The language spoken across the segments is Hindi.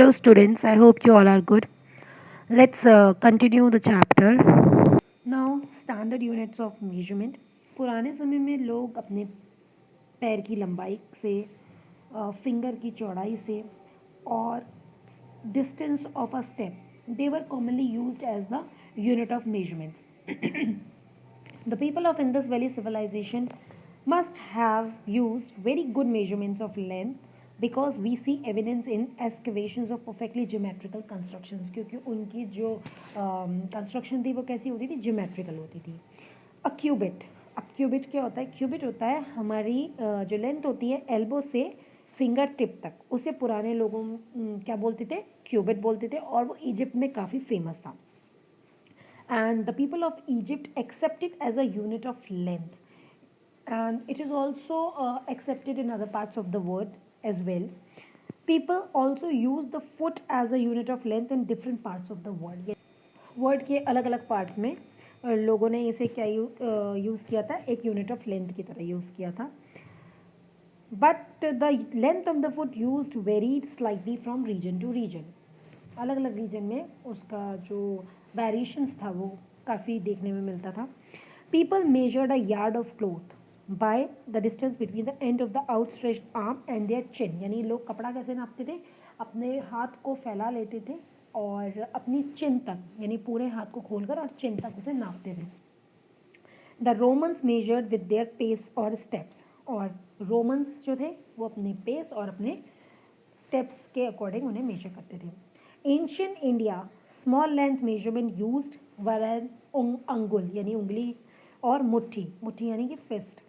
Hello, students. I hope you all are good. Let's continue the chapter. Now, standard units of measurement. पुराने समय में लोग अपने पैर की लंबाई से, फिंगर की चौड़ाई से और distance of a step, they were commonly used as the unit of measurements. The people of Indus Valley civilization must have used very good measurements of length because we see evidence in excavations of perfectly geometrical constructions, क्योंकि उनकी जो कंस्ट्रक्शन थी वो कैसी होती थी, ज्योमेट्रिकल होती थी. अ क्यूबिट, अब क्यूबिट क्या होता है? क्यूबिट होता है हमारी जो लेंथ होती है एल्बो से फिंगर टिप तक, उसे पुराने लोगों क्या बोलते थे? क्यूबिट बोलते थे, और वो इजिप्ट में काफ़ी फेमस था. And the people of Egypt accept it as a unit of length, and it is also accepted in other parts of the world as well. People also use the foot as a unit of length in different parts of the world. World के अलग अलग पार्ट्स में लोगों ने इसे क्या यूज़ किया था? एक यूनिट ऑफ लेंथ की तरह यूज़ किया था. But the length of the foot used varied slightly from region to region. अलग अलग रीजन में उसका जो वेरिएशंस था वो काफ़ी देखने में मिलता था. People measured a yard of cloth by the distance between the end of the outstretched arm and their chin. यानी लोग कपड़ा कैसे नापते थे? अपने हाथ को फैला लेते थे और अपनी चिन तक, यानी पूरे हाथ को खोलकर और चिन तक उसे नापते थे. The Romans measured with their pace और स्टेप्स. और रोमन्स जो थे वो अपने पेस और अपने स्टेप्स के अकॉर्डिंग उन्हें मेजर करते थे. Ancient India small length measurement used were an angul यानी उंगली और मुट्ठी, मुट्ठी यानी कि fist.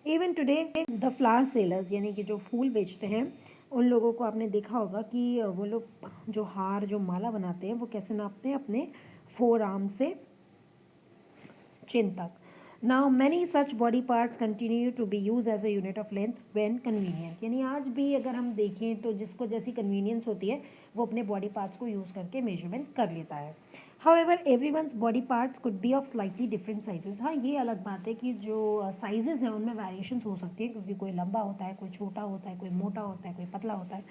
Even today the flower sellers यानी कि जो फूल बेचते हैं उन लोगों को आपने देखा होगा कि वो लोग जो हार जो माला बनाते हैं वो कैसे नापते हैं? अपने फोर आर्म से चिन तक. Now many such body parts continue to be use as a unit of length when convenient. यानी आज भी अगर हम देखें तो जिसको जैसी कन्वीनियंस होती है वो अपने बॉडी पार्ट्स को यूज़ करके मेजरमेंट कर लेता है. However everyone's body parts could be of slightly different sizes. हाँ, ये अलग बात है कि जो साइजेस हैं उनमें वेरिएशंस हो सकती है, क्योंकि कोई लंबा होता है, कोई छोटा होता है, कोई मोटा होता है, कोई पतला होता है.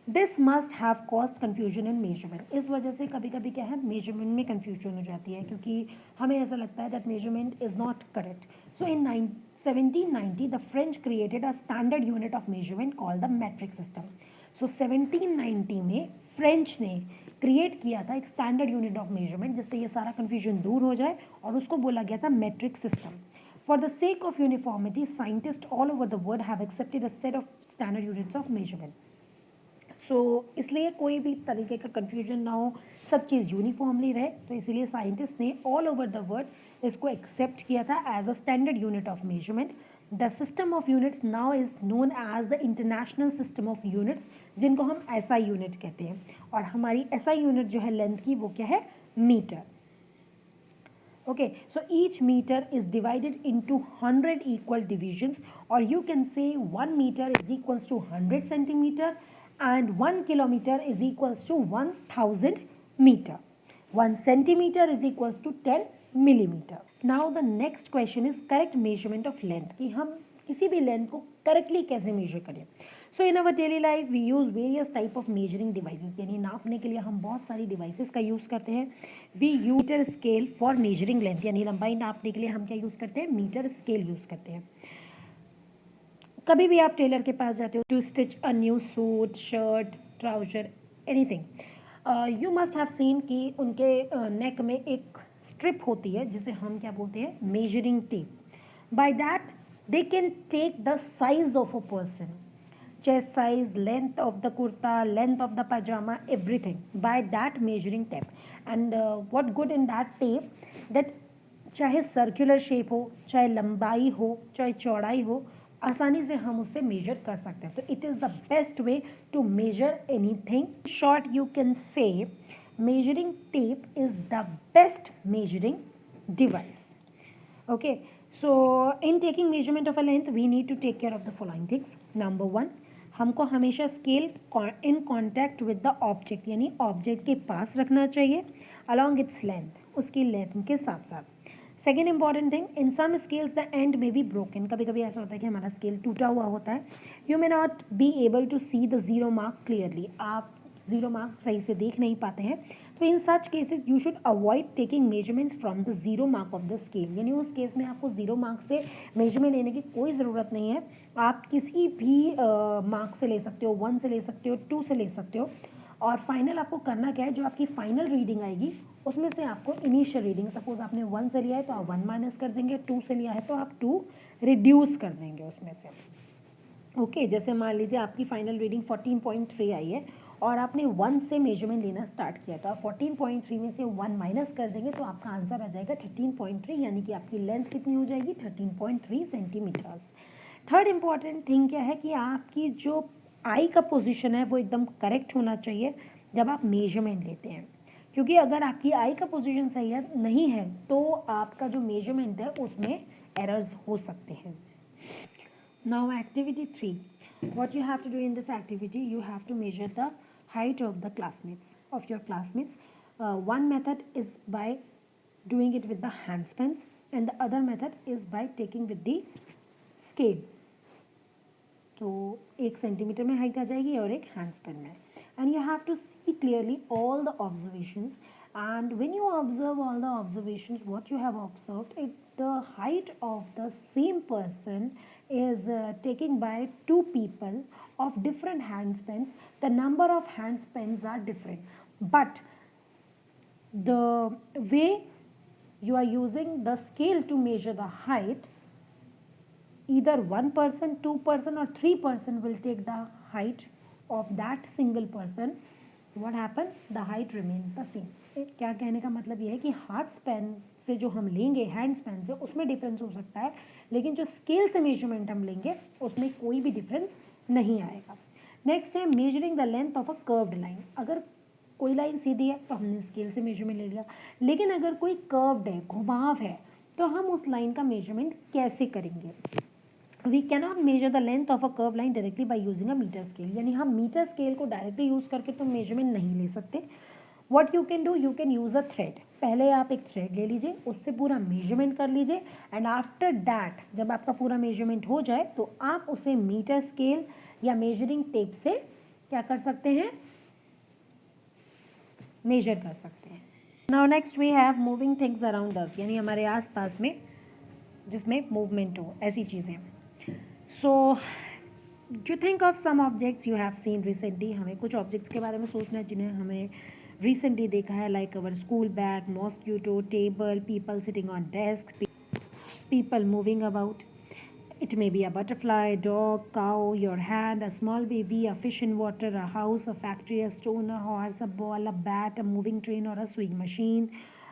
This must have cost confusion in measurement. इस वजह से कभी कभी क्या है, मेजरमेंट में कन्फ्यूजन हो जाती है, क्योंकि हमें ऐसा लगता है that measurement is not correct. So in 1790 the French created a standard unit of measurement called the metric system. So 1790 में फ्रेंच ने क्रिएट किया था एक स्टैंडर्ड यूनिट ऑफ मेजरमेंट, जिससे ये सारा कन्फ्यूजन दूर हो जाए, और उसको बोला गया था matric system. For the sake of uniformity scientist all over the world have accepted a set of standard units of measurement. इसलिए कोई भी तरीके का कन्फ्यूजन ना हो, सब चीज़ यूनिफॉर्मली रहे, तो इसीलिए साइंटिस्ट ने ऑल ओवर द वर्ल्ड इसको एक्सेप्ट किया था as a standard unit of measurement. The system of units now is known as the international system of units, जिनको हम एसआई यूनिट कहते हैं. और हमारी एसआई यूनिट जो है लेंथ की, वो क्या है? Metre. Okay, so each meter is divided into 100 equal divisions, or you can say 1 meter is equals to 100 centimeter and 1 kilometer is equals to 1000 meter. 1 centimeter is equals to 10 millimeter. Now the next question is correct measurement of length, कि हम किसी भी लेंथ को करेक्टली कैसे मेजर करें. So in our daily life we use various type of measuring devices. यानी नापने के लिए हम बहुत सारी डिवाइसेस का यूज़ करते हैं. We use metre scale for measuring length, यानी लंबाई नापने के लिए हम क्या यूज़ करते हैं? मीटर स्केल यूज़ करते हैं. कभी भी आप टेलर के पास जाते हो to stitch a new suit, shirt, trouser, anything, you must have seen कि उनके नेक में एक स्ट्रिप होती है जिसे हम क्या बोलते हैं? Measuring tape. By that they can take the size of a person, chest size, length of the kurta, length of the pajama, everything by that measuring tape. And what good in that tape that चाहे सर्कुलर शेप हो, चाहे लंबाई हो, चाहे चौड़ाई हो, आसानी से हम उससे मेजर कर सकते हैं. तो it is the best way to measure anything. Short you can say measuring tape is the best measuring device. Okay, so in taking measurement of a length we need to take care of the following things. Number 1, हमको हमेशा scale in contact with the object, यानी ऑब्जेक्ट के पास रखना चाहिए अलॉन्ग इट्स लेंथ, उसकी लेंथ के साथ साथ. Second important thing, in some scales the end में बी ब्रोकन. कभी कभी ऐसा होता है कि हमारा स्केल टूटा हुआ होता है. You may not be able to see the zero mark clearly. आप ज़ीरो मार्क सही से देख नहीं पाते हैं, तो in such cases you should avoid taking measurements from the zero mark of the scale. यानी उस केस में आपको ज़ीरो मार्क से मेजरमेंट लेने की कोई ज़रूरत नहीं है, आप किसी भी मार्क से ले सकते हो, 1 से ले सकते हो, 2 से ले सकते हो। और फाइनल आपको करना क्या है, जो आपकी फाइनल रीडिंग आएगी उसमें से आपको इनिशियल रीडिंग, सपोज आपने 1 से लिया है तो आप 1 माइनस कर देंगे, 2 से लिया है तो आप 2 रिड्यूस कर देंगे उसमें से। ओके जैसे मान लीजिए आपकी फाइनल रीडिंग 14.3 आई है और आपने 1 से मेजरमेंट लेना स्टार्ट किया, तो आप 14.3 में से 1 माइनस कर देंगे तो आपका आंसर आ जाएगा 13.3, यानी कि आपकी लेंथ कितनी हो जाएगी 13.3 सेंटीमीटर्स। थर्ड इम्पॉर्टेंट थिंग क्या है कि आपकी जो आई का पोजीशन है वो एकदम करेक्ट होना चाहिए जब आप मेजरमेंट लेते हैं, क्योंकि अगर आपकी आई का पोजीशन सही है नहीं है तो आपका जो मेजरमेंट है उसमें एरर्स हो सकते हैं। Now activity 3. What you have to do in this activity, you have to measure the height of the classmates, of your classmates. One method is by doing it with the handspans and the other method is by taking with the scale. तो 1 सेंटीमीटर में हाइट आ जाएगी और एक हैंडस्पैन में, and you have to see clearly all the observations, and when you observe all the observations what you have observed, the height of the same person is taken by two people of different handspans. The number of handspans are different, but the way you are using the scale to measure the height, either one person, two person or three person will take the height of that single person. What happen? The height remains the same. क्या कहने का मतलब ये है कि हाथ स्पैन से जो हम लेंगे हैंड स्पैन से उसमें डिफरेंस हो सकता है, लेकिन जो स्केल से मेजरमेंट हम लेंगे उसमें कोई भी डिफरेंस नहीं आएगा। नेक्स्ट है measuring the length of a curved line. अगर कोई लाइन सीधी है तो हमने स्केल से मेजरमेंट ले लिया, लेकिन अगर कोई कर्व्ड है, घुमाव है, तो हम उस लाइन का मेजरमेंट कैसे करेंगे? We cannot measure the length of a curved line directly by using a meter scale. यानी हम मीटर स्केल को डायरेक्टली यूज़ करके तो मेजरमेंट नहीं ले सकते। What you can do, you can use a thread. पहले आप एक थ्रेड ले लीजिए, उससे पूरा मेजरमेंट कर लीजिए, एंड आफ्टर दैट जब आपका पूरा मेजरमेंट हो जाए तो आप उसे मीटर स्केल या मेजरिंग टेप से क्या कर सकते हैं, मेजर कर सकते हैं। Now next we have moving things around us, यानी हमारे आसपास में जिसमें मूवमेंट हो, ऐसी चीज़ें। So you think of some objects you have seen recently. हमें कुछ ऑब्जेक्ट्स के बारे में सोचना है जिन्हें हमें रिसेंटली देखा है, like our school bag, mosquito, table, people sitting on desk, people moving about. It may be a butterfly, dog, cow, your hand, a small baby, a fish in water, a house, a factory, a stone, a horse, a ball, a bat, a moving train or a sewing machine,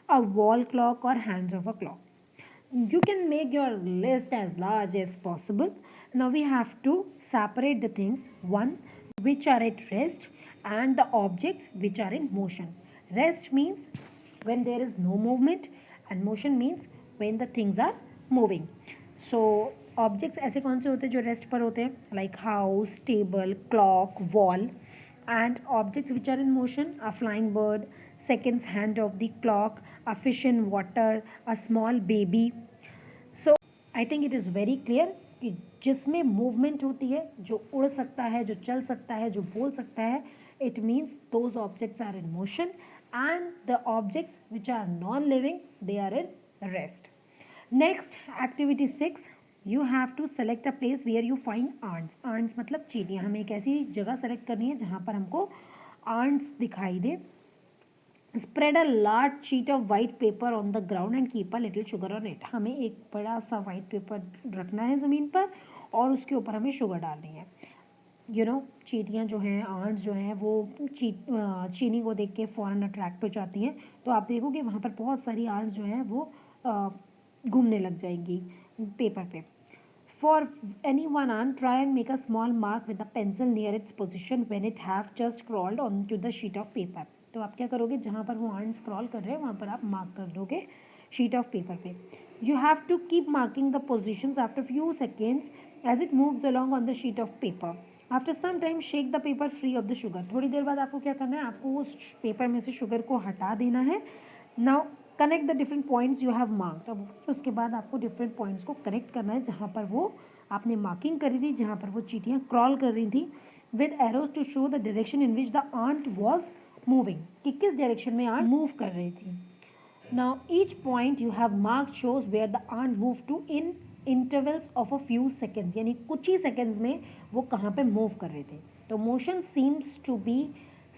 a wall clock or hands of a clock. You can make your list as large as possible. Now we have to separate the things, one which are at rest and the objects which are in motion. Rest means when there is no movement and motion means when the things are moving. So objects ऐसे कौन से होते हैं जो रेस्ट पर होते हैं, like house, table, clock, wall, and objects which are in motion, a flying bird, seconds hand of the clock, a fish in water, a small baby. So I think it is very clear कि जिसमें मूवमेंट होती है, जो उड़ सकता है, जो चल सकता है, जो बोल सकता है, it means those objects are in motion, and the objects which are non-living, they are in rest. Next, activity 6, you have to select a place where you find ants. Ants मतलब चींटियाँ। हमें एक ऐसी जगह सेलेक्ट करनी है जहाँ पर हमको ants दिखाई दे। Spread a large sheet of white paper on the ground and keep a little sugar on it. हमें एक बड़ा सा white paper रखना है ज़मीन पर और उसके ऊपर हमें शुगर डालनी है। चींटियाँ जो हैं, आंट्स जो हैं, वो चीनी को देख के फ़ौरन अट्रैक्ट हो जाती हैं, तो आप देखोगे वहाँ पर बहुत सारी आंट्स जो हैं वो घूमने लग जाएंगी पेपर पे। For any one ant, try and make a small mark with a pencil near its position when it have just crawled onto the sheet of paper. तो आप क्या करोगे, जहाँ पर वो आंट स्क्रॉल कर रहे हैं वहाँ पर आप मार्क कर दोगे शीट ऑफ पेपर पे। You have to keep marking the positions after few seconds as it moves along on the sheet of paper. After some time, shake the paper free of the sugar. थोड़ी देर बाद आपको क्या करना है, आपको उस पेपर में से शुगर को हटा देना है। Now connect the different points you have marked. अब उसके बाद आपको डिफरेंट पॉइंट्स को कनेक्ट करना है जहाँ पर वो आपने मार्किंग करी थी, जहाँ पर वो चींटियाँ क्रॉल कर रही थी, with arrows to show the direction in which the ant was moving, कि किस direction में ant move कर रही थी. Now each point you have marked shows where the ant moved to in intervals of a few seconds, यानी कुछ ही seconds में वो कहाँ पे move कर रहे थे. तो motion seems to be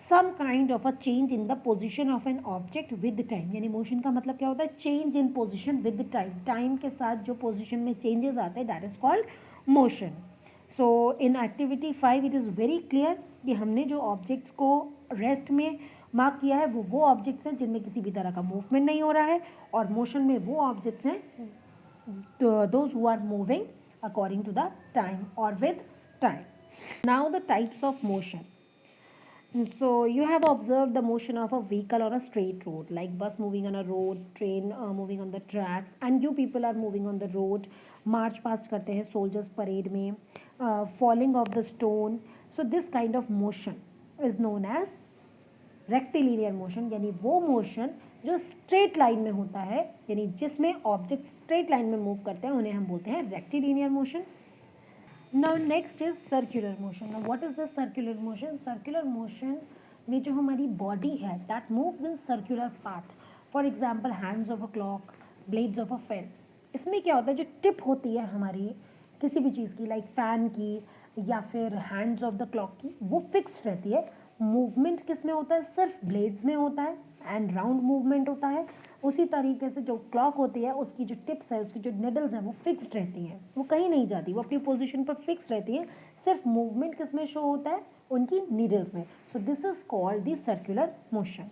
some kind of a change in the position of an object with time, यानी motion का मतलब क्या होता है, change in position with time, time के साथ जो position में changes आते हैं that is called motion. So in activity 5 it is very clear कि हमने जो ऑब्जेक्ट्स को रेस्ट में मार्क किया है वो ऑब्जेक्ट्स हैं जिनमें किसी भी तरह का मूवमेंट नहीं हो रहा है, और मोशन में वो ऑब्जेक्ट्स हैं those who are moving according to the time और with time. Now the types of motion. So you have observed the motion of a vehicle on a straight road, like bus moving on a road, train moving on the tracks, and you people are moving on the road. March past करते हैं soldiers parade में, falling of the stone. So this kind of motion is known as rectilinear motion, यानी वो motion जो straight line में होता है, यानी जिसमें object straight line में move करते हैं उन्हें हम बोलते हैं rectilinear motion. Now next is circular motion. Now what is the circular motion? Circular motion में जो हमारी body है that moves in circular path. For example, hands of a clock, blades of a fan. इसमें क्या होता है, जो टिप होती है हमारी किसी भी चीज़ की, लाइक फैन की या फिर हैंड्स ऑफ द क्लॉक की, वो फिक्स्ड रहती है. मूवमेंट किस में होता है, सिर्फ ब्लेड्स में होता है एंड राउंड मूवमेंट होता है. उसी तरीके से जो क्लॉक होती है उसकी जो टिप्स है, उसकी जो निडल्स हैं वो फिक्स्ड रहती हैं, वो कहीं नहीं जाती, वो अपनी पोजीशन पर फिक्स रहती है. सिर्फ मूवमेंट किस में शो होता है, उनकी नीडल्स में. So this is called the circular motion.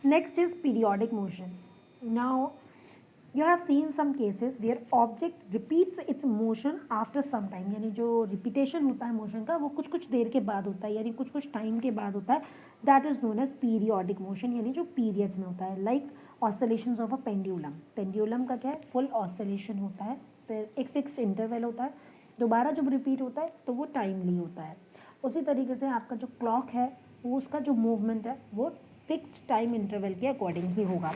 Next is periodic motion. Now you have seen some cases where object repeats its motion after some time, यानी जो रिपीटेशन होता है मोशन का वो कुछ कुछ देर के बाद होता है, यानी कुछ कुछ टाइम के बाद होता है. That is known as periodic motion, यानी जो पीरियड्स में होता है. Like oscillations of a pendulum. Pendulum का क्या है, फुल ऑसिलेशन होता है, फिर एक फिक्स्ड इंटरवल होता है, दोबारा जब रिपीट होता है तो वो टाइमली होता है. उसी तरीके से आपका जो क्लॉक है वो उसका जो मूवमेंट है वो फिक्स्ड टाइम इंटरवल के अकॉर्डिंग ही होगा.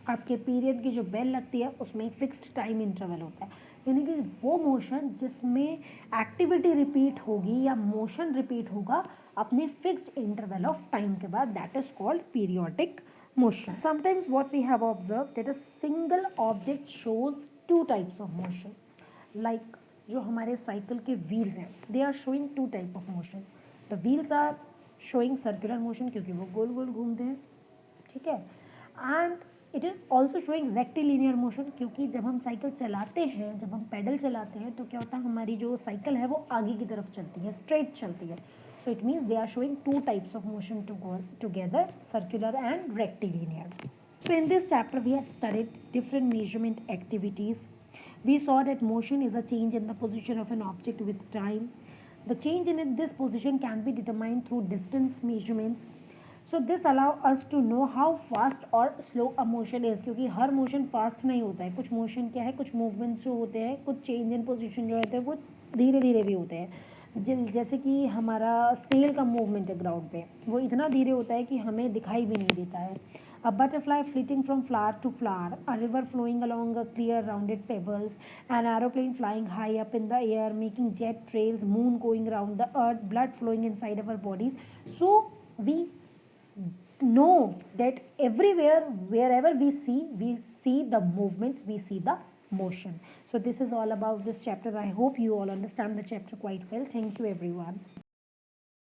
आपके पीरियड की जो बेल लगती है उसमें एक फिक्स्ड टाइम इंटरवल होता है, यानी कि वो मोशन जिसमें एक्टिविटी रिपीट होगी या मोशन रिपीट होगा अपने फिक्स्ड इंटरवल ऑफ टाइम के बाद, that is called periodic motion. Sometimes what we have observed that a single object shows two types of motion. Like जो हमारे साइकिल के व्हील्स हैं they are showing two type of motion. The wheels are showing circular motion क्योंकि वो गोल गोल घूमते हैं, ठीक है. And it is also showing rectilinear motion, क्योंकि जब हम साइकिल चलाते हैं, जब हम पैडल चलाते हैं तो क्या होता है, हमारी जो साइकिल है वो आगे की तरफ चलती है, स्ट्रेट चलती है. So it means they are showing two types of motion together, circular and rectilinear. So in this chapter we have studied different measurement activities. We saw that motion is a change in the position of an object with time. The change in this position can be determined through distance measurements. So this allow us to know how fast or slow a motion is, क्योंकि हर मोशन फास्ट नहीं होता है. कुछ मोशन क्या है, कुछ मूवमेंट्स जो होते हैं, कुछ चेंज इन पोजीशन जो होते हैं वो धीरे धीरे भी होते हैं. जैसे कि हमारा स्नेल का मूवमेंट है ग्राउंड पे, वो इतना धीरे होता है कि हमें दिखाई भी नहीं देता है. A butterfly flitting from flower to flower, a river flowing along a clear rounded pebbles, an aeroplane flying high up in the air making jet trails, moon going around the earth, blood flowing inside our bodies. So we know that everywhere, wherever we see the movements, we see the motion. So this is all about this chapter. I hope you all understand the chapter quite well. Thank you everyone.